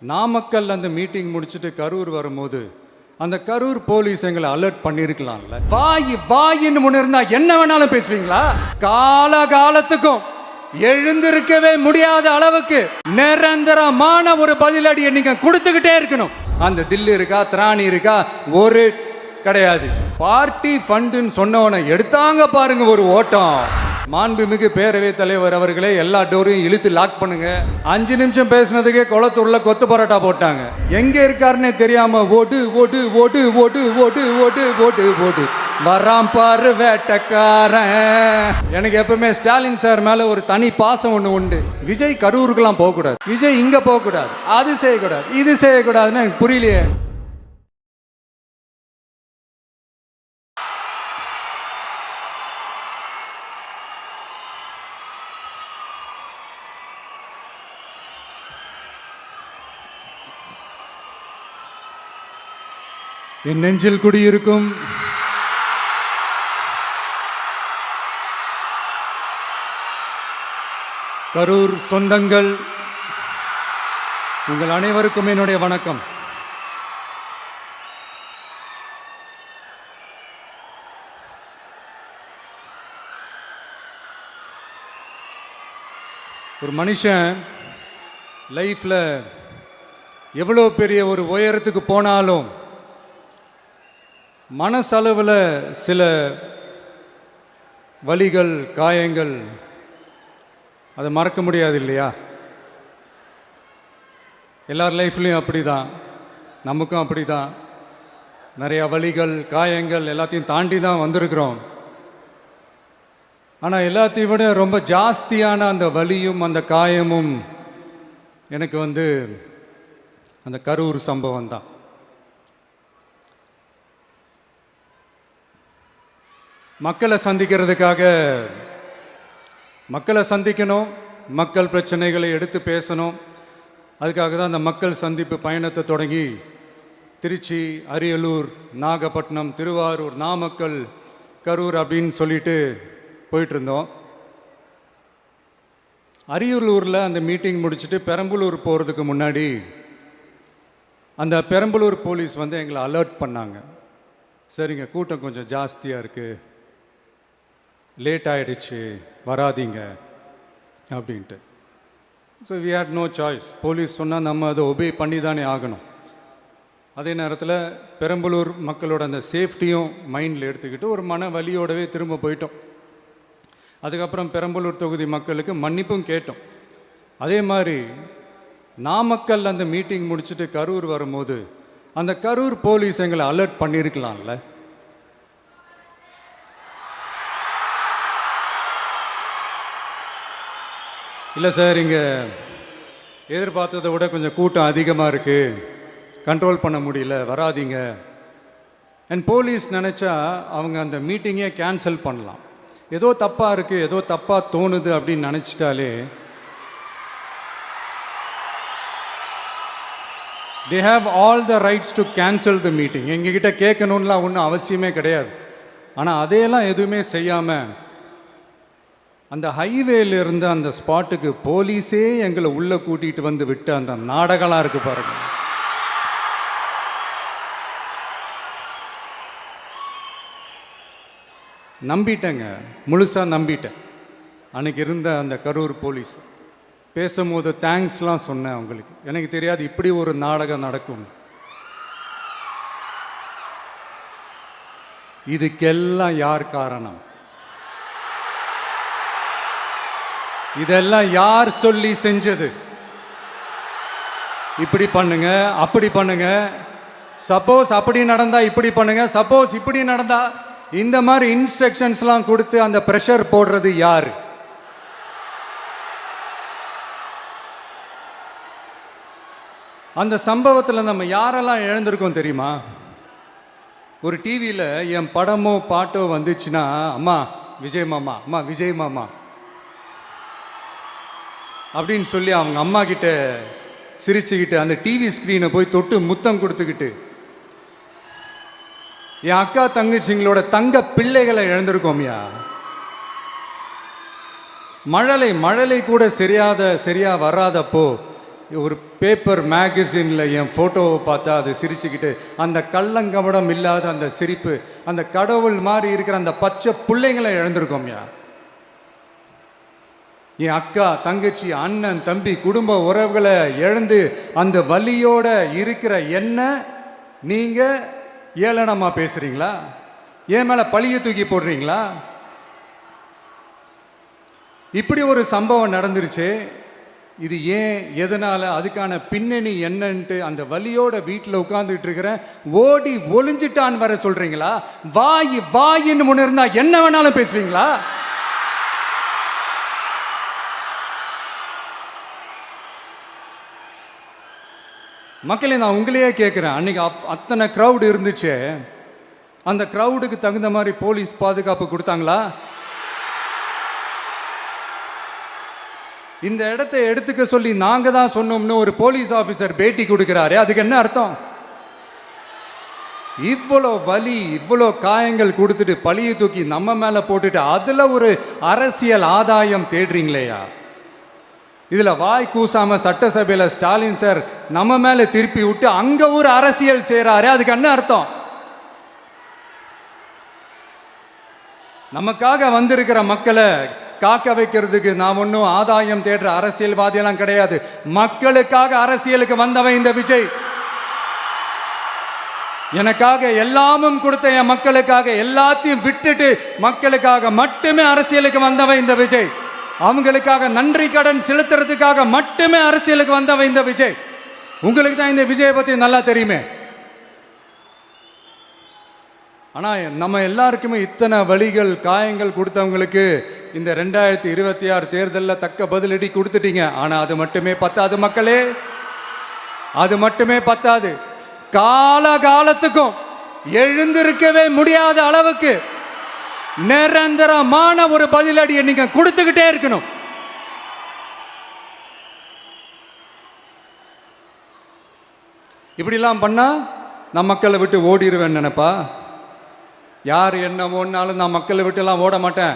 நாமக்கல் அந்த மீட்டிங் முடிச்சுட்டு கரூர் வரும்போது அந்த கரூர் போலீஸ் எங்களை அலர்ட் பண்ணிருக்கலாம்ல. வாயின்னு முன்ன இருந்தா என்ன வேணாலும் பேசுவீங்களா? காலத்துக்கும் எழுந்திருக்கவே முடியாத அளவுக்கு நிரந்தரமான ஒரு பதிலடியை நீங்க கொடுத்துக்கிட்டே இருக்கணும். அந்த தில்லு இருக்கா, திராணி இருக்கா, ஒரு கிடையாது. பார்ட்டி ஃபண்டுன்னு சொன்னவனை எடுத்தாங்க பாருங்க ஒரு ஓட்டம். மாண்புமிகு பேரவைத் தலைவர் அவர்களே, எல்லா டோரையும் இழுத்து லாக் பண்ணுங்க. 5 நிமிஷம் பேசினதுக்கே குளத்தூர்ல கொத்து பரோட்டா போட்டாங்க. எங்க இருக்காருன்னே தெரியாம ஓடு ஓடு ஓடு ஓடு ஓடு ஓடு ஓடு ஓடு வராம் பாரு வேட்டக்காரன். எனக்கு எப்பவுமே ஸ்டாலின் சார் மேல ஒரு தனி பாசம் ஒண்ணு உண்டு. விஜய் கரூருக்கெல்லாம் போக கூடாது, விஜய் இங்க போக கூடாது, அது செய்யக்கூடாது, இது செய்யக்கூடாதுன்னு எனக்கு புரியலையே. என் நெஞ்சில் குடியிருக்கும் கரூர் சொந்தங்கள், உங்கள் அனைவருக்கும் என்னுடைய வணக்கம். ஒரு மனுஷன் லைஃப்ல எவ்வளோ பெரிய ஒரு உயரத்துக்கு போனாலும் மனசளவில் சில வலிகள், காயங்கள், அதை மறக்க முடியாது இல்லையா? எல்லார் லைஃப்லையும் அப்படி தான், நமக்கும் அப்படி தான். நிறையா வலிகள், காயங்கள் எல்லாத்தையும் தாண்டி தான் வந்திருக்கிறோம். ஆனால் எல்லாத்தையும் விட ரொம்ப ஜாஸ்தியான அந்த வலியும் அந்த காயமும் எனக்கு அந்த கரூர் சம்பவம் தான். மக்களை சந்திக்கிறதுக்காக மக்களை சந்திக்கணும், மக்கள் பிரச்சனைகளை எடுத்து பேசணும். அதுக்காக தான் அந்த மக்கள் சந்திப்பு பயணத்தை தொடங்கி திருச்சி, அரியலூர், நாகப்பட்டினம், திருவாரூர், நாமக்கல், கரூர் அப்படின்னு சொல்லிட்டு போயிட்டுருந்தோம். அரியலூரில் அந்த மீட்டிங் முடிச்சுட்டு பெரம்பலூர் போகிறதுக்கு முன்னாடி அந்த பெரம்பலூர் போலீஸ் எங்களை அலர்ட் பண்ணாங்க. சரிங்க, கூட்டம் கொஞ்சம் ஜாஸ்தியாக இருக்குது, லேட் ஆகிடுச்சு, வராதிங்க அப்படின்ட்டு. So we had no choice. Police சொன்னால் நம்ம அதை ஒபே பண்ணி தானே ஆகணும். அதே நேரத்தில் பெரம்பலூர் மக்களோட அந்த சேஃப்டியும் மைண்டில் எடுத்துக்கிட்டு ஒரு மன வலியோடவே திரும்ப போயிட்டோம். அதுக்கப்புறம் பெரம்பலூர் தொகுதி மக்களுக்கு மன்னிப்பும் கேட்டோம். அதே மாதிரி நாமக்கல் அந்த மீட்டிங் முடிச்சுட்டு கரூர் வரும்போது அந்த கரூர் போலீஸ் எங்களை அலர்ட் பண்ணியிருக்கலாம்ல. இல்லை சார், இங்கே எதிர்பார்த்ததை விட கொஞ்சம் கூட்டம் அதிகமாக இருக்குது, கண்ட்ரோல் பண்ண முடியல, வராதிங்க. அண்ட் போலீஸ் நினச்சா அவங்க அந்த மீட்டிங்கே கேன்சல் பண்ணலாம். ஏதோ தப்பாக இருக்குது, ஏதோ தப்பாக தோணுது அப்படின்னு நினச்சிட்டாலே they have all the rights to cancel the meeting. எங்ககிட்ட கேட்கணும்லாம் ஒன்றும் அவசியமே கிடையாது. ஆனால் அதையெல்லாம் எதுவுமே செய்யாமல் அந்த ஹைவேல இருந்து அந்த ஸ்பாட்டுக்கு போலீஸே எங்களை உள்ளே கூட்டிகிட்டு வந்து விட்டு அந்த நாடகம்லாம் இருக்குது பாருங்க. நம்பிட்டேங்க, முழுசாக நம்பிட்டேன். அன்னைக்கு இருந்த அந்த கரூர் போலீஸ் பேசும்போது தேங்க்ஸ்லாம் சொன்னேன் அவங்களுக்கு. எனக்கு தெரியாது இப்படி ஒரு நாடகம் நடக்கும். இதுக்கெல்லாம் யார் காரணம்? இதெல்லாம் யார் சொல்லி செஞ்சது? இப்படி பண்ணுங்க, அப்படி பண்ணுங்க, சப்போஸ் அப்படி நடந்தா இப்படி பண்ணுங்க, சப்போஸ் இப்படி நடந்தா இந்த மாதிரி இன்ஸ்ட்ரக்ஷன்ஸ்லாம் கொடுத்து அந்த பிரஷர் போடுறது யார்? அந்த சம்பவத்தில் நம்ம யாரெல்லாம் இழந்திருக்கோம் தெரியுமா? ஒரு டிவியில் என் படமோ பாட்டோ வந்துச்சுன்னா, அம்மா விஜய் மாமா, அம்மா விஜய் மாமா அப்படின்னு சொல்லி அவங்க அம்மா கிட்ட சிரிச்சுக்கிட்டு அந்த டிவி ஸ்க்ரீனை போய் தொட்டு முத்தம் கொடுத்துக்கிட்டு என் அக்கா தங்கச்சிங்களோட தங்க பிள்ளைகளை இழந்திருக்கோம்யா. மழலை கூட சரியா வராதப்போ ஒரு பேப்பர் மேகசினில் என் ஃபோட்டோவை பார்த்தா அதை சிரிச்சுக்கிட்டு அந்த கள்ளங்கபடம் இல்லாத அந்த சிரிப்பு, அந்த கடவுள் மாதிரி இருக்கிற அந்த பச்சை பிள்ளைங்களை இழந்திருக்கோம்யா. என் அக்கா, தங்கச்சி, அண்ணன், தம்பி, குடும்ப உறவுகளை இழந்து அந்த வலியோட இருக்கிற என்ன நீங்க ஏளனமா பேசுறீங்களா? என் மேல பழிய தூக்கி போடுறீங்களா? இப்படி ஒரு சம்பவம் நடந்துருச்சு. இது ஏன், எதனால, அதுக்கான பின்னணி என்னன்ட்டு அந்த வலியோட வீட்டில் உட்கார்ந்துட்டு இருக்கிறேன். ஓடி ஒளிஞ்சிட்டான்னு வர சொல்றீங்களா? வாயின்னு முன்னிருந்தா என்ன வேணாலும் பேசுவீங்களா? மக்களே, நான் உங்களையே கேட்குறேன், அன்னைக்கு அத்தனை க்ரௌடு இருந்துச்சு, அந்த க்ரௌடுக்கு தகுந்த மாதிரி போலீஸ் பாதுகாப்பு கொடுத்தாங்களா? இந்த இடத்தை எடுத்துக்க சொல்லி நாங்க தான் சொன்னோம்னு ஒரு போலீஸ் ஆஃபீஸர் பேட்டி கொடுக்கிறாரு, அதுக்கு என்ன அர்த்தம்? இவ்வளோ வலி, இவ்வளோ காயங்கள் கொடுத்துட்டு பழியை தூக்கி நம்ம மேல போட்டுட்டு அதுல ஒரு அரசியல் ஆதாயம் தேடுறீங்களேயா? இதுல வாய் கூசாம சட்டசபையில ஸ்டாலின் சார் நம்ம மேல திருப்பி விட்டு அங்க ஒரு அரசியல் செய்றாரு, அதுக்கு என்ன அர்த்தம்? நமக்காக வந்திருக்கிற மக்களை காக்க வைக்கிறதுக்கு நான் ஒன்றும் ஆதாயம் தேடுற அரசியல்வாதியெல்லாம் கிடையாது. மக்களுக்காக அரசியலுக்கு வந்தவன் இந்த விஜய். எனக்காக எல்லாமும் கொடுத்த என் மக்களுக்காக எல்லாத்தையும் விட்டுட்டு மக்களுக்காக மட்டுமே அரசியலுக்கு வந்தவன் இந்த விஜய். அவங்களுக்காக நன்றி கடன் செலுத்துறதுக்காக மட்டுமே அரசியலுக்கு வந்தவன் இந்த விஜய். உங்களுக்கு தான் இந்த விஜயை பத்தி நல்லா தெரியுமே. ஆனா நம்ம எல்லாருக்குமே இத்தனை வலிகள், காயங்கள் கொடுத்தவங்களுக்கு இந்த 2026 தேர்தலில் தக்க பதிலடி கொடுத்துட்டீங்க. ஆனா அது மட்டுமே பத்தாது மக்களே, அது மட்டுமே பத்தாது. காலகாலத்துக்கும் எழுந்திருக்கவே முடியாத அளவுக்கு நிரந்தரமான ஒரு பதிலடியை நீங்க கொடுத்துக்கிட்டே இருக்கணும். இப்படிலாம் பண்ணா நான் மக்களை விட்டு ஓடிடுவேன் நினைப்பா? யார் என்ன ஓடினாலும் நான் மக்களை விட்டுலாம் ஓட மாட்டேன்.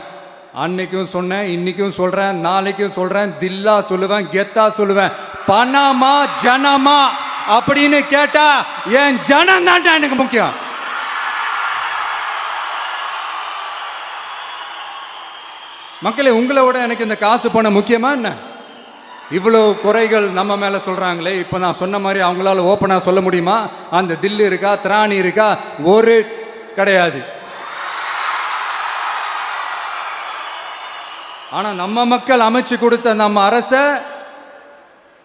அன்னைக்கும் சொன்னேன், இன்னைக்கும் சொல்றேன், நாளைக்கும் சொல்றேன், தில்லா சொல்லுவேன், கெத்தா சொல்லுவேன். பணமா ஜனமா அப்படின்னு கேட்டா என் ஜனம் தான் எனக்கு முக்கியம். மக்களே, உங்களை விட எனக்கு இந்த காசு பணம் முக்கியமா என்ன? இவ்வளோ குறைகள் நம்ம மேல சொல்றாங்களே, இப்போ நான் சொன்ன மாதிரி அவங்களால ஓப்பனா சொல்ல முடியுமா? அந்த தில்லு இருக்கா, திராணி இருக்கா? ஒரு கிடையாது. ஆனா நம்ம மக்கள் அமைச்சு கொடுத்த நம்ம அரச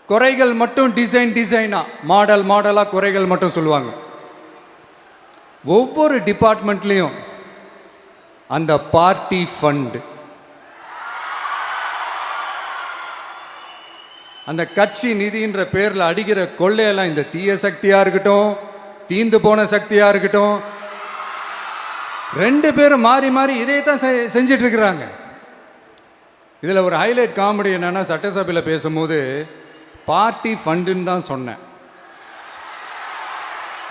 குறைகள் மட்டும் டிசைனா, மாடலா குறைகள் மட்டும் சொல்லுவாங்க. ஒவ்வொரு டிபார்ட்மெண்ட்லயும் அந்த பார்ட்டி ஃபண்ட், அந்த கட்சி நிதின்ற பேர்ல அடிக்கிற கொள்ளையெல்லாம் இந்த தீய சக்தியா இருக்கட்டும், தீந்து போன சக்தியா இருக்கட்டும், ரெண்டு பேரும் மாறி மாறி இதே தான் செஞ்சிட்டு இருக்கிறாங்க. இதுல ஒரு ஹைலைட் காமெடி என்னன்னா, சட்டசபையில் பேசும்போது பார்ட்டி ஃபண்டுன்னு தான் சொன்னேன்.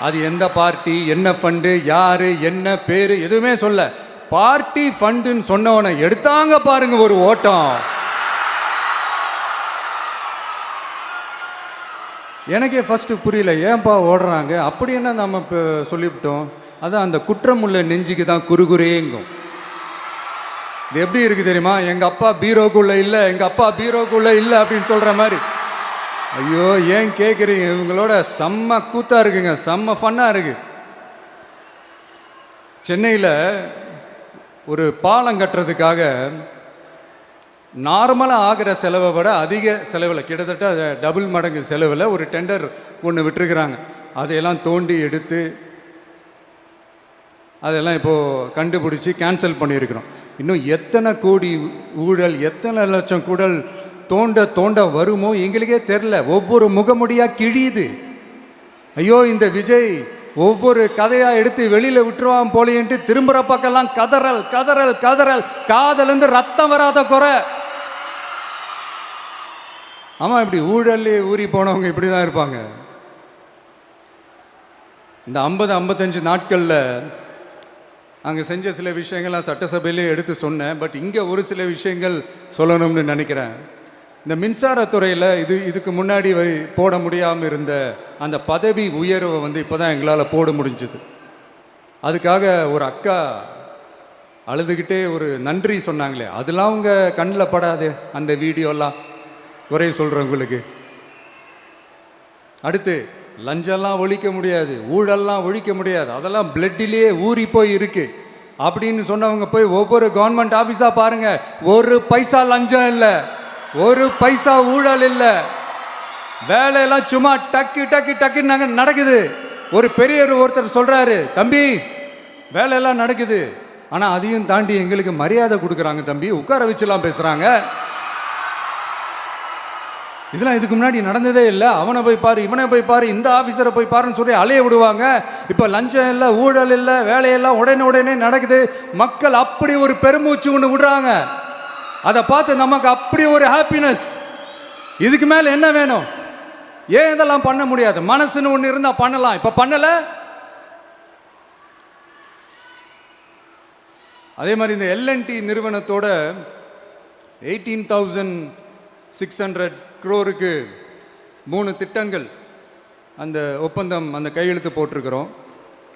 அது எந்த பார்ட்டி, என்ன ஃபண்டு, யாரு, என்ன பேரு, எதுவுமே சொல்ல. பார்ட்டி ஃபண்டுன்னு சொன்னவனை எடுத்தாங்க பாருங்க ஒரு ஓட்டம். எனக்கே ஃபர்ஸ்ட் புரியல, ஏன்பா ஓடுறாங்க? அப்படி என்ன நம்ம இப்போ சொல்லிவிட்டோம்? அதான் அந்த குற்றம் உள்ள நெஞ்சுக்கு தான் குறுகுறேங்கும். இது எப்படி இருக்கு தெரியுமா? எங்க அப்பா பீரோக்குள்ள இல்லை, எங்க அப்பா பீரோக்குள்ள இல்லை அப்படின்னு சொல்ற மாதிரி. ஐயோ, ஏன் கேட்குறீங்க? இவங்களோட செம்ம கூத்தா இருக்குங்க, செம்ம ஃபன்னா இருக்கு. சென்னையில் ஒரு பாலம் கட்டுறதுக்காக நார்மலாக ஆகிற செலவை விட அதிக செலவில், கிட்டத்தட்ட டபுள் மடங்கு செலவில் ஒரு டெண்டர் ஒன்று விட்டுருக்குறாங்க. அதையெல்லாம் தோண்டி எடுத்து அதெல்லாம் இப்போது கண்டுபிடிச்சி கேன்சல் பண்ணியிருக்கிறோம். இன்னும் எத்தனை கோடி ஊழல், எத்தனை லட்சம் கூடல் தோண்ட வருமோ எங்களுக்கே தெரில. ஒவ்வொரு முகமுடியாக கிழியுது. ஐயோ, இந்த விஜய் ஒவ்வொரு கதையாக எடுத்து வெளியில் விட்டுருவான் போலேன்ட்டு திரும்புகிற பக்கம்லாம் கதறல் கதறல் கதறல், காதலேருந்து ரத்தம் வராத குறை. ஆமாம், இப்படி ஊழல் ஊறி போனவங்க இப்படி தான் இருப்பாங்க. இந்த 50-55 நாட்களில் அங்கே செஞ்ச சில விஷயங்கள்லாம் சட்டசபையிலே எடுத்து சொன்னேன். பட் இங்கே ஒரு சில விஷயங்கள் சொல்லணும்னு நினைக்கிறேன். இந்த மின்சாரத்துறையில் இதுக்கு முன்னாடி போட முடியாமல் இருந்த அந்த பதவி உயர்வை வந்து இப்போ தான் எங்களால் போட முடிஞ்சுது. அதுக்காக ஒரு அக்கா அழுதுகிட்டே ஒரு நன்றி சொன்னாங்களே, அதெல்லாம் அவங்க கண்ணில் படாது அந்த வீடியோலாம் குறை சொல்கிறவங்களுக்கு. அடுத்து லஞ்சம்லாம் ஒழிக்க முடியாது, ஊழல்லாம் ஒழிக்க முடியாது, அதெல்லாம் பிளட்டிலேயே ஊறி போய் இருக்கு அப்படின்னு சொன்னவங்க போய் ஒவ்வொரு கவர்மெண்ட் ஆஃபீஸாக பாருங்க, ஒரு பைசா லஞ்சம் இல்லை, ஒரு பைசா ஊழல் இல்லை, வேலையெல்லாம் சும்மா டக்கு டக்கு டக்குன்னு நடக்குது. ஒரு பெரியவர் ஒருத்தர் சொல்றாரு, தம்பி வேலையெல்லாம் நடக்குது, ஆனால் அதையும் தாண்டி எங்களுக்கு மரியாதை கொடுக்குறாங்க தம்பி, உட்கார வச்சுலாம் பேசுகிறாங்க. இதெல்லாம் இதுக்கு முன்னாடி நடந்ததே இல்லை. அவனை போய் பாரு, இவனை போய் பாரு, இந்த ஆஃபீஸரை போய் பாருன்னு சொல்லி அலைய விடுவாங்க. இப்போ லஞ்சம் இல்லை, ஊழல் இல்லை, வேலையெல்லாம் உடனே நடக்குது. மக்கள் அப்படி ஒரு பெருமூச்சு ஒன்று விடுறாங்க. அதை பார்த்து நமக்கு அப்படி ஒரு ஹாப்பினஸ். இதுக்கு மேலே என்ன வேணும்? ஏன் இதெல்லாம் பண்ண முடியாது? மனசுன்னு ஒன்று இருந்தால் பண்ணலாம். இப்போ பண்ணலை. அதே மாதிரி இந்த எல்என்டி நிறுவனத்தோட 18,600 crore 3 திட்டங்கள் அந்த ஒப்பந்தம் அந்த கையெழுத்து போட்டிருக்கிறோம்.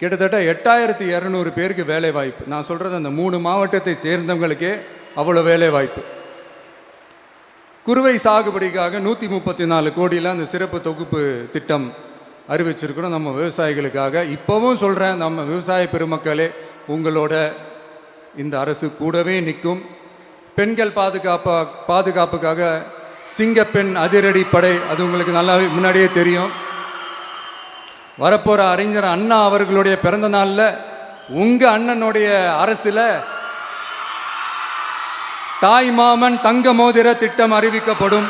கிட்டத்தட்ட 8,200 பேருக்கு வேலை வாய்ப்பு. நான் சொல்கிறது அந்த 3 மாவட்டத்தை சேர்ந்தவங்களுக்கே அவ்வளோ வேலை வாய்ப்பு. குறுவை சாகுபடிக்காக 134 கோடியில் அந்த சிறப்பு தொகுப்பு திட்டம் அறிவிச்சிருக்கிறோம் நம்ம விவசாயிகளுக்காக. இப்போவும் சொல்கிறேன், நம்ம விவசாய பெருமக்களே, உங்களோட இந்த அரசு கூடவே நிற்கும். பெண்கள் பாதுகாப்புக்காக சிங்கப்பெண் அதிரடி படை, அது உங்களுக்கு நல்லா முன்னாடியே தெரியும். வரப்போகிற அறிஞர் அண்ணா அவர்களுடைய பிறந்த நாளில் உங்கள் அண்ணனுடைய அரசில் தாய் மாமன் தங்க மோதிர திட்டம் அறிவிக்கப்படும்.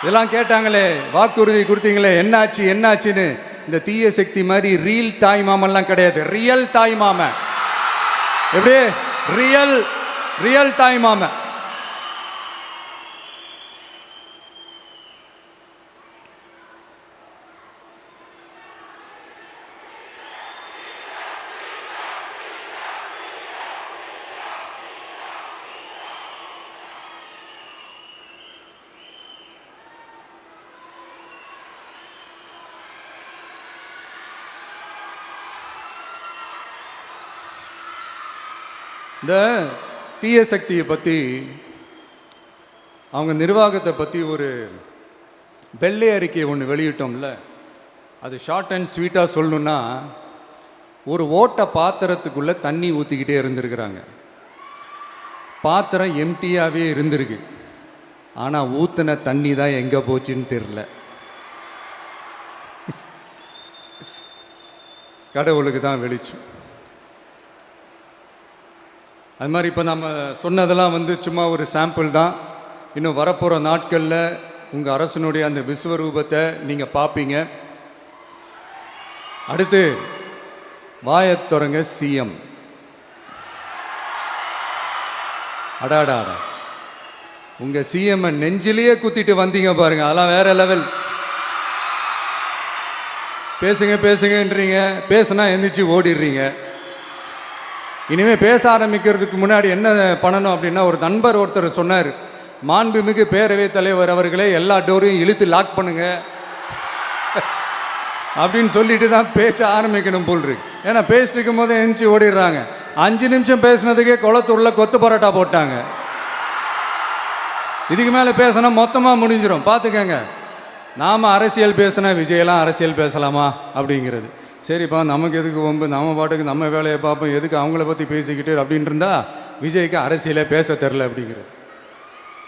இதெல்லாம் கேட்டாங்களே, வாக்குறுதி கொடுத்தீங்களே, என்னாச்சுன்னு. இந்த தீய சக்தி மாதிரி ரீல் தாய் மாமன்லாம் கிடையாது, ரியல் தாய் மாமன். எப்படி? ரியல் தாய் மாமன். இந்த தீய சக்தியை பற்றி, அவங்க நிர்வாகத்தை பற்றி ஒரு வெள்ளை அறிக்கை ஒன்று வெளியிட்டோம்ல, அது ஷார்ட் அண்ட் ஸ்வீட்டாக சொல்லணுன்னா, ஒரு ஓட்ட பாத்திரத்துக்குள்ளே தண்ணி ஊற்றிக்கிட்டே இருந்திருக்கிறாங்க. பாத்திரம் எம்டியாகவே இருந்திருக்கு, ஆனால் ஊற்றின தண்ணி தான் எங்கே போச்சுன்னு தெரில. கடவுளுக்கு தான் வெளிச்சம். அது மாதிரி இப்போ நம்ம சொன்னதெல்லாம் வந்து சும்மா ஒரு சாம்பிள் தான். இன்னும் வரப்போகிற நாட்களில் உங்கள் அரசனுடைய அந்த விஸ்வரூபத்தை நீங்கள் பார்ப்பீங்க. அடுத்து வாயத்துறங்க சிஎம். அடாடா, உங்கள் சிஎம்ஐ நெஞ்சிலேயே குத்திட்டு வந்தீங்க பாருங்க, அதெல்லாம் வேற லெவல். பேசுங்கன்றீங்க, பேசுனா எந்திரிச்சு ஓடிடுறீங்க. இனிமேல் பேச ஆரம்பிக்கிறதுக்கு முன்னாடி என்ன பண்ணணும் அப்படின்னா, ஒரு நண்பர் ஒருத்தர் சொன்னார், மாண்புமிகு பேரவைத் தலைவர் அவர்களே, எல்லா டோரையும் இழுத்து லாக் பண்ணுங்க அப்படின்னு சொல்லிட்டு தான் பேச்ச ஆரம்பிக்கணும் போல் இருக்கு. ஏன்னா பேசிட்டு இருக்கும் போது எந்திரிச்சு ஓடிடுறாங்க. 5 நிமிஷம் பேசினதுக்கே குளத்தூரில் கொத்து பரோட்டா போட்டாங்க. இதுக்கு மேலே பேசினா மொத்தமாக முடிஞ்சிடும், பார்த்துக்கங்க. நாம் அரசியல் பேசினா விஜயெல்லாம் அரசியல் பேசலாமா அப்படிங்கிறது. சரிப்பா, நமக்கு எதுக்கு வம்பு, நம்ம பாட்டுக்கு நம்ம வேலையை பார்ப்போம், எதுக்கு அவங்கள பற்றி பேசிக்கிட்டு அப்படின்னு இருந்தால் விஜய்க்கு அரசியலே பேச தெரில அப்படிங்கிறது.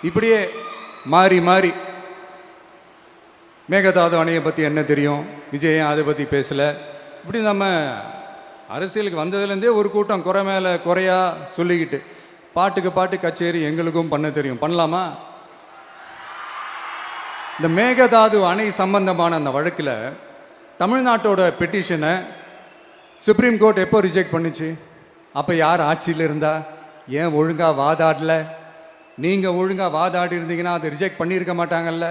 இப்படியே மாறி மேகதாது அணையை பற்றி என்ன தெரியும், விஜய் அதை பற்றி பேசலை. இப்படி நம்ம அரசியலுக்கு வந்ததுலேருந்தே ஒரு கூட்டம் குறை மேலே குறையா சொல்லிக்கிட்டு, பாட்டு கச்சேரி எங்களுக்கும் பண்ண தெரியும், பண்ணலாமா? இந்த மேகதாது அணை சம்பந்தமான அந்த வழக்கில் தமிழ்நாட்டோட பெட்டிஷனை சுப்ரீம் கோர்ட் எப்போ ரிஜெக்ட் பண்ணுச்சு? அப்போ யார் ஆட்சியில் இருந்தா? ஏன் ஒழுங்காக வாதாடல? நீங்கள் ஒழுங்காக வாதாடி இருந்தீங்கன்னா அதை ரிஜெக்ட் பண்ணியிருக்க மாட்டாங்கல்ல.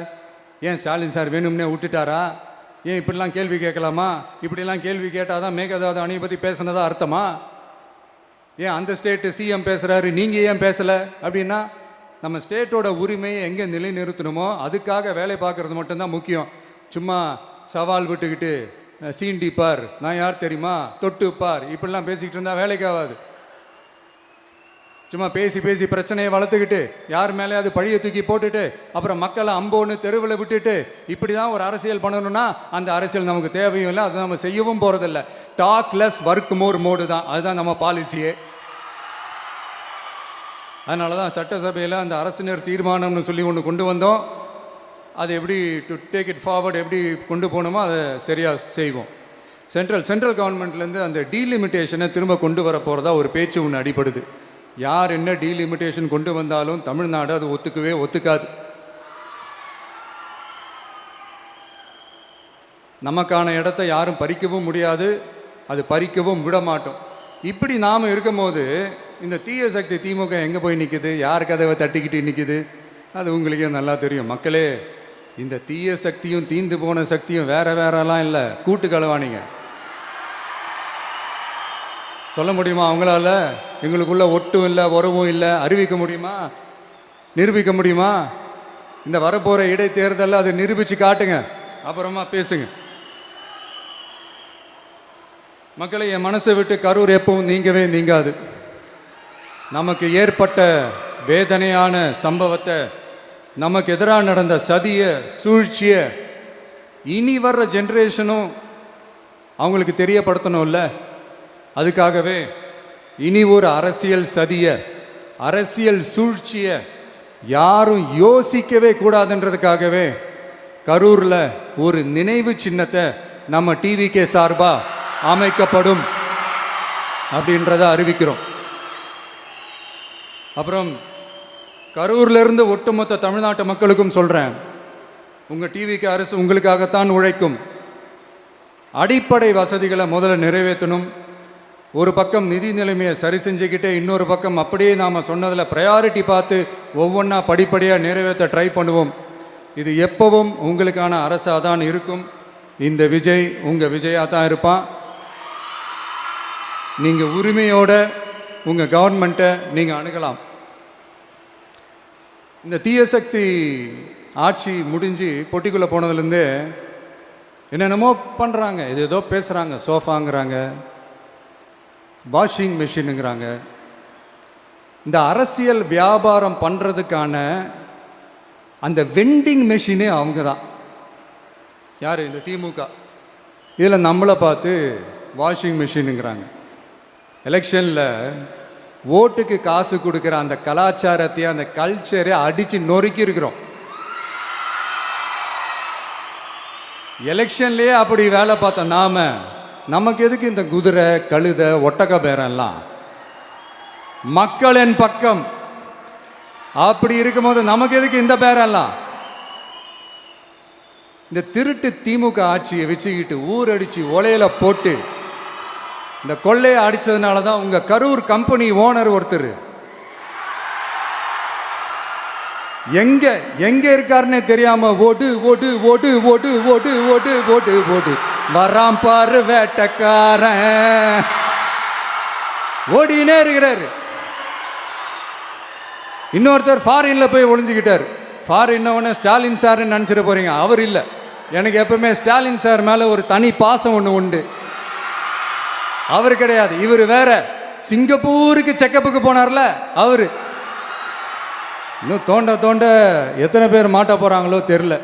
ஏன் ஸ்டாலின் சார் வேணும்னே விட்டுட்டாரா? ஏன் இப்படிலாம் கேள்வி கேட்கலாமா? இப்படிலாம் கேள்வி கேட்டால் தான் மேகதாது அணையை பற்றி பேசுனதா அர்த்தமா? ஏன் அந்த ஸ்டேட்டு சிஎம் பேசுகிறாரு, நீங்கள் ஏன் பேசலை அப்படின்னா நம்ம ஸ்டேட்டோட உரிமையை எங்கே நிலைநிறுத்தணுமோ அதுக்காக வேலை பார்க்குறது மட்டும்தான் முக்கியம். சும்மா சவால் விட்டுக்கிட்டு சீண்டி பார், நான் யார் தெரியுமா, தொட்டு பார், இப்படிலாம் பேசிக்கிட்டு இருந்தால் வேலைக்கு ஆகாது. சும்மா பேசி பேசி பிரச்சனையை வளர்த்துக்கிட்டு யார் மேலே அது பழியை தூக்கி போட்டுட்டு அப்புறம் மக்களை அம்போன்னு தெருவில் விட்டுட்டு இப்படி தான் ஒரு அரசியல் பண்ணணும்னா அந்த அரசியல் நமக்கு தேவையும் இல்லை, அதை நம்ம செய்யவும் போகிறதில்ல. Talk less work more mode தான், அதுதான் நம்ம பாலிசியே. அதனால தான் சட்டசபையில் அந்த அரசினர் தீர்மானம்னு சொல்லி ஒன்று கொண்டு வந்தோம். அது எப்படி டு டேக் இட் ஃபார்வர்ட் எப்படி கொண்டு போகணுமோ அதை சரியாக செய்வோம். சென்ட்ரல் கவர்மெண்ட்லேருந்து அந்த டீலிமிட்டேஷனை திரும்ப கொண்டு வர போகிறதா ஒரு பேச்சு ஒன்று அடிபடுது. யார் என்ன டீலிமிட்டேஷன் கொண்டு வந்தாலும் தமிழ்நாடு அது ஒத்துக்காது. நமக்கான இடத்தை யாரும் பறிக்கவும் முடியாது, அது பறிக்கவும் விட மாட்டோம். இப்படி நாம் இருக்கும்போது இந்த தீய சக்தி திமுக எங்கே போய் நிற்குது, யார் கதவை தட்டிக்கிட்டு நிற்குது, அது உங்களுக்கே நல்லா தெரியும். மக்களே, இந்த தீய சக்தியும் தீந்து போன சக்தியும் வேறலாம் இல்லை, கூட்டு களவாணிங்க. சொல்ல முடியுமா அவங்களால? எங்களுக்குள்ள ஒட்டும் இல்லை, உறவும் இல்லை, அறிவிக்க முடியுமா, நிரூபிக்க முடியுமா? இந்த வரப்போகிற இடைத்தேர்தலில் அதை நிரூபித்து காட்டுங்க, அப்புறமா பேசுங்க. மக்களை, என் மனசை விட்டு கரூர் எப்பவும் நீங்கவே நீங்காது. நமக்கு ஏற்பட்ட வேதனையான சம்பவத்தை, நமக்கு எதிராக நடந்த சதிய சூழ்ச்சிய இனி வர்ற ஜென்ரேஷனும் அவங்களுக்கு தெரியப்படுத்தணும்ல. அதுக்காகவே இனி ஒரு அரசியல் சதிய, அரசியல் சூழ்ச்சிய யாரும் யோசிக்கவே கூடாதுன்றதுக்காகவே கரூரில் ஒரு நினைவு சின்னத்தை நம்ம டிவிகே சார்பா அமைக்கப்படும் அப்படின்றத அறிவிக்கிறோம். அப்புறம் கரூர்ல இருந்து ஒட்டுமொத்த தமிழ்நாட்டு மக்களுக்கும் சொல்றேன், உங்க டிவிக்கு அரசு உங்களுக்காகத்தான் உழைக்கும். அடிப்படை வசதிகளை முதல்ல நிறைவேற்றணும். ஒரு பக்கம் நிதி நிலைமையை சரி செஞ்சுக்கிட்டே இன்னொரு பக்கம் அப்படியே நாம் சொன்னதில் ப்ரையாரிட்டி பார்த்து ஒவ்வொன்றா படிப்படியாக நிறைவேற்ற ட்ரை பண்ணுவோம். இது எப்பவும் உங்களுக்கான அரசாக தான் இருக்கும். இந்த விஜய் உங்கள் விஜயாக தான் இருப்பான். நீங்கள் உரிமையோட உங்கள் கவர்மெண்ட்டை நீங்கள் அணுகலாம். இந்த தீயசக்தி ஆட்சி முடிஞ்சு பொட்டிக்குள்ளே போனதுலேருந்து என்னென்னமோ பண்ணுறாங்க, இது ஏதோ பேசுகிறாங்க, சோஃபாங்கிறாங்க, வாஷிங் மிஷினுங்கிறாங்க. இந்த அரசியல் வியாபாரம் பண்ணுறதுக்கான அந்த வெண்டிங் மெஷினே அவங்க தான். யார்? இந்த திமுக. இதில் நம்மளை பார்த்து வாஷிங் மிஷினுங்கிறாங்க. எலெக்ஷனில் ஓட்டுக்கு காசு கொடுக்குற அந்த கலாச்சாரத்தையே, அந்த கல்ச்சரை அடித்து நொறுக்கி இருக்கிறோம். எலெக்ஷன்லேயே அப்படி வேலை பார்த்த நமக்கு எதுக்கு இந்த குதிரை, கழுதை, ஒட்டக பேரெல்லாம்? மக்களின் பக்கம் அப்படி இருக்கும்போது நமக்கு எதுக்கு இந்த பேரெல்லாம்? இந்த திருட்டு திமுக ஆட்சியை வச்சுக்கிட்டு ஊரடிச்சு ஒலையில போட்டு இந்த கொள்ளையை அடிச்சதுனால தான் உங்க கரூர் கம்பெனி ஓனர் ஒருத்தர் எங்க எங்க இருக்காருன்னே தெரியாம ஓடு ஓடு ஓடு ஓடு ஓடு ஓடு ஓடு ஓடு வராம் பாரு வேட்டக்காரன் ஓடினே இருக்கிறாரு. இன்னொருத்தர் ஃபாரின்ல போய் ஒளிஞ்சுக்கிட்டார். ஃபாரின் ஸ்டாலின் சார் நினைச்சிட போறீங்க, அவர் இல்லை. எனக்கு எப்பவுமே ஸ்டாலின் சார் மேல ஒரு தனி பாசம் ஒன்று உண்டு. அவர் கிடையாது, இவர் வேற. சிங்கப்பூருக்கு செக்கப்புக்கு போனார்ல அவரு. இன்னும் தோண்ட தோண்ட எத்தனை பேர் மாட்ட போறாங்களோ தெரில.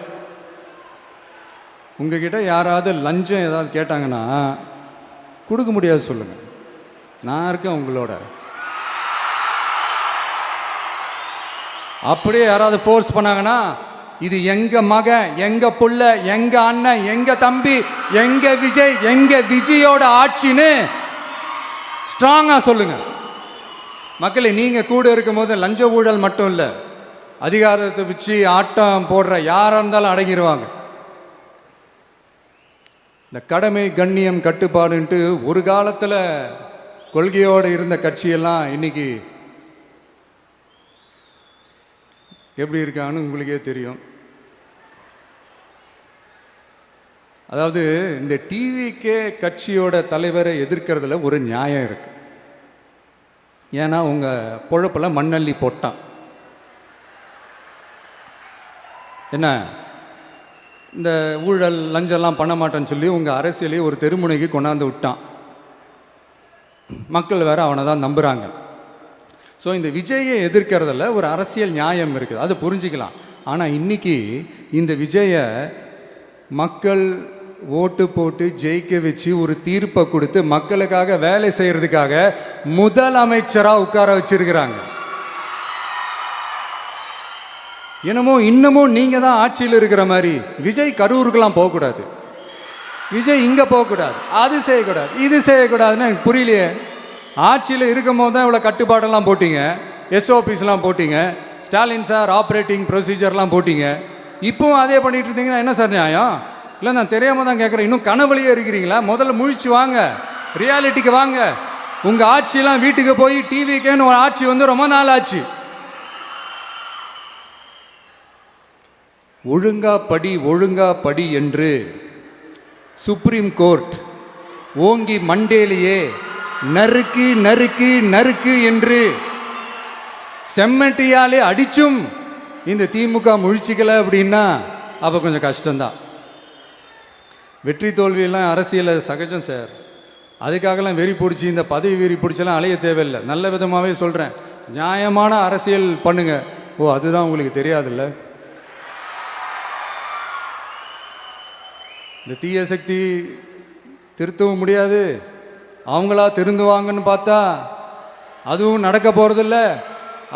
உங்ககிட்ட யாராவது லஞ்சம் ஏதாவது கேட்டாங்கன்னா கொடுக்க முடியாது சொல்லுங்க, நான் இருக்கேன் உங்களோட. அப்படியே யாராவது ஃபோர்ஸ் பண்ணாங்கன்னா இது எங்க மகன், எங்க புள்ள, எங்க அண்ணன், எங்க தம்பி, எங்க விஜய், எங்க விஜயோட ஆட்சின்னு ஸ்ட்ராங்கா சொல்லுங்க. மக்களே, நீங்க கூட இருக்கும் போது லஞ்ச ஊழல் மட்டும் இல்லை, அதிகாரத்தை வச்சு ஆட்டம் போடுற யாரா இருந்தாலும் அடங்கிடுவாங்க. இந்த கடமை, கண்ணியம், கட்டுப்பாடுன்ட்டு ஒரு காலத்தில் கொள்கையோடு இருந்த கட்சியெல்லாம் இன்னைக்கு எப்படி இருக்கான்னு உங்களுக்கே தெரியும். அதாவது இந்த டிவிகே கட்சியோட தலைவரை எதிர்க்கிறதுல ஒரு நியாயம் இருக்கு. ஏன்னா உங்க பொழப்பில் மண்ணள்ளி போட்டான். என்ன இந்த ஊழல் லஞ்சம்லாம் பண்ண மாட்டேன்னு சொல்லி உங்கள் அரசியலையே ஒரு தெருமுனைக்கு கொண்டாந்து விட்டான். மக்கள் வேற அவனை தான் நம்புகிறாங்க. ஸோ இந்த விஜயை எதிர்க்கிறதுல ஒரு அரசியல் நியாயம் இருக்குது, அதை புரிஞ்சிக்கலாம். ஆனால் இன்னைக்கு இந்த விஜயை மக்கள் ஓட்டு போட்டு ஜெயிக்க வச்சு ஒரு தீர்ப்பை கொடுத்து மக்களுக்காக வேலை செய்யறதுக்காக முதலமைச்சராக உட்கார வச்சிருக்கிறாங்க. என்னமோ இன்னமும் நீங்கள் தான் ஆட்சியில் இருக்கிற மாதிரி விஜய் கரூருக்கெல்லாம் போகக்கூடாது, விஜய் இங்கே போகக்கூடாது, அது செய்யக்கூடாது, இது செய்யக்கூடாதுன்னு எனக்கு புரியலையே. ஆட்சியில் இருக்கும் போது தான் இவ்வளோ கட்டுப்பாடெல்லாம் போட்டிங்க, எஸ்ஓபிஸ்லாம் போட்டிங்க, ஸ்டாலின் சார் ஆப்ரேட்டிங் ப்ரொசீஜர்லாம் போட்டிங்க. இப்போவும் அதே பண்ணிட்டு இருந்தீங்கன்னா என்ன சார் நியாயம்? இல்லை நான் தெரியாமல் தான் கேட்குறேன், இன்னும் கனவுலையே இருக்கிறீங்களா? முதல்ல முழிச்சு வாங்க, ரியாலிட்டிக்கு வாங்க. உங்கள் ஆட்சியெல்லாம் வீட்டுக்கு போய் டிவிக்கேன்னு ஒரு ஆட்சி வந்து ரொம்ப நாள் ஆச்சு. ஒழுங்கா படி என்று சுப்ரீம் கோர்ட் ஓங்கி மண்டேலியே நறுக்கு நறுக்கு நறுக்கு என்று செம்மட்டியாலே அடிச்சும் இந்த திமுக முழிச்சிக்கல அப்படின்னா அப்போ கொஞ்சம் கஷ்டம்தான். வெற்றி தோல்வியெல்லாம் அரசியல் சகஜம் சார், அதுக்காகலாம் வெறி பிடிச்சி இந்த பதவி வெறி பிடிச்செல்லாம் அலைய தேவையில்லை. நல்ல விதமாகவே சொல்கிறேன், நியாயமான அரசியல் பண்ணுங்க. ஓ அதுதான் உங்களுக்கு தெரியாதுல்ல? இந்த தீய சக்தி திருத்தவும் முடியாது, அவங்களா திருந்துவாங்கன்னு பார்த்தா அதுவும் நடக்க போகிறதில்ல.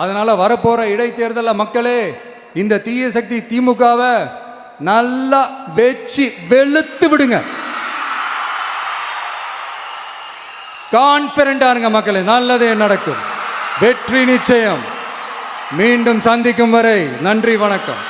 அதனால் வரப்போகிற இடைத்தேர்தலில் மக்களே இந்த தீய சக்தி திமுகவை நல்லா வெச்சு வெளுத்து விடுங்க. கான்ஃபிடண்டா இருங்க மக்களே, நல்லதே நடக்கும், வெற்றி நிச்சயம். மீண்டும் சந்திக்கும் வரை நன்றி, வணக்கம்.